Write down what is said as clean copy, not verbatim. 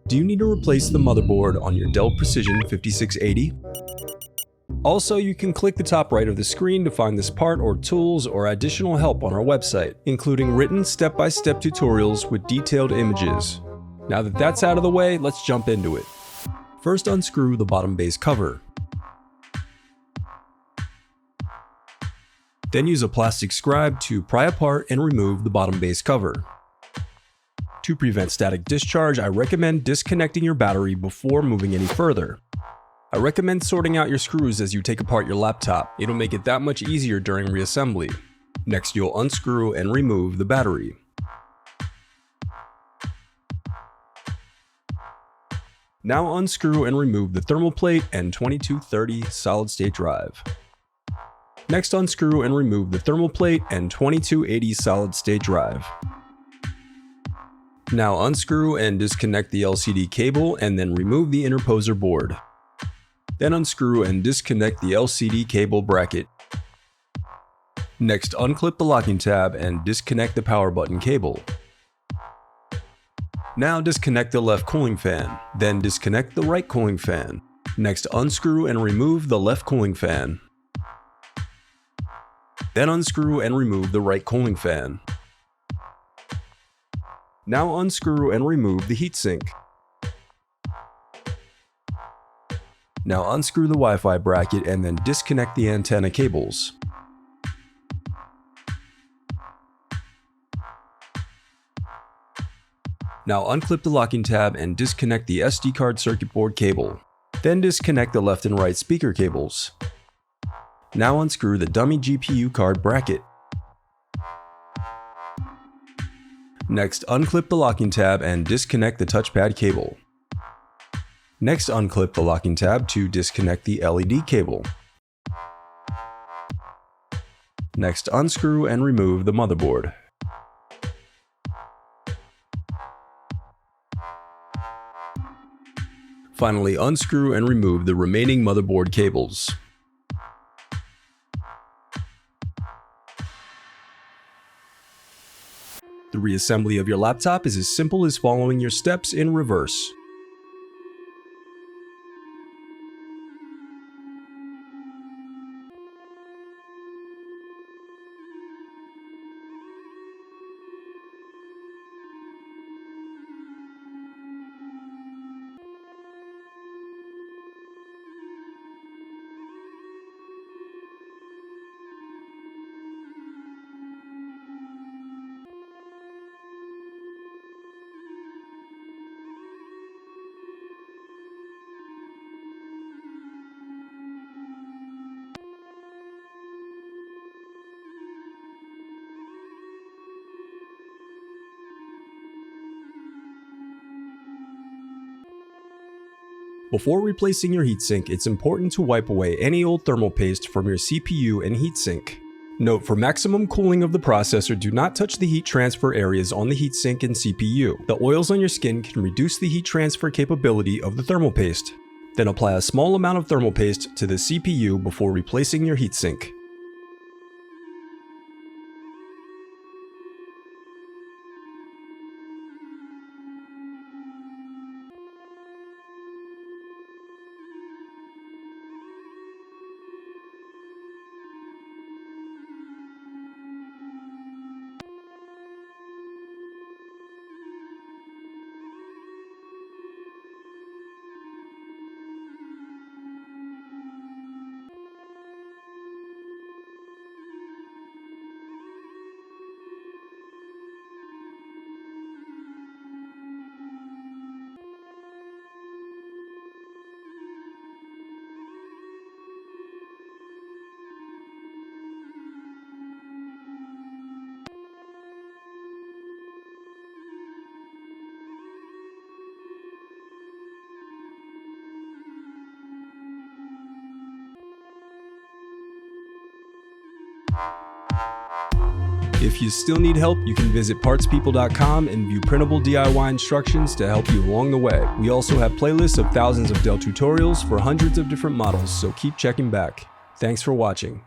Do you need to replace the motherboard on your Dell Precision 5680? Also, you can click the top right of the screen to find this part or tools or additional help on our website, including written step-by-step tutorials with detailed images. Now that that's out of the way, let's jump into it. First, unscrew the bottom base cover. Then use a plastic scribe to pry apart and remove the bottom base cover. To prevent static discharge, I recommend disconnecting your battery before moving any further. I recommend sorting out your screws as you take apart your laptop. It'll make it that much easier during reassembly. Next, you'll unscrew and remove the battery. Now unscrew and remove the thermal plate and 2230 solid-state drive. Next, unscrew and remove the thermal plate and 2280 solid-state drive. Now unscrew and disconnect the LCD cable and then remove the interposer board. Then unscrew and disconnect the LCD cable bracket. Next, unclip the locking tab and disconnect the power button cable. Now disconnect the left cooling fan, then disconnect the right cooling fan. Next, unscrew and remove the left cooling fan. Then unscrew and remove the right cooling fan. Now unscrew and remove the heatsink. Now unscrew the Wi-Fi bracket and then disconnect the antenna cables. Now unclip the locking tab and disconnect the SD card circuit board cable. Then disconnect the left and right speaker cables. Now unscrew the dummy GPU card bracket. Next, unclip the locking tab and disconnect the touchpad cable. Next, unclip the locking tab to disconnect the LED cable. Next, unscrew and remove the motherboard. Finally, unscrew and remove the remaining motherboard cables. The reassembly of your laptop is as simple as following your steps in reverse. Before replacing your heatsink, it's important to wipe away any old thermal paste from your CPU and heatsink. Note, for maximum cooling of the processor, do not touch the heat transfer areas on the heatsink and CPU. The oils on your skin can reduce the heat transfer capability of the thermal paste. Then apply a small amount of thermal paste to the CPU before replacing your heatsink. If you still need help, you can visit partspeople.com and view printable DIY instructions to help you along the way. We also have playlists of thousands of Dell tutorials for hundreds of different models, so keep checking back. Thanks for watching.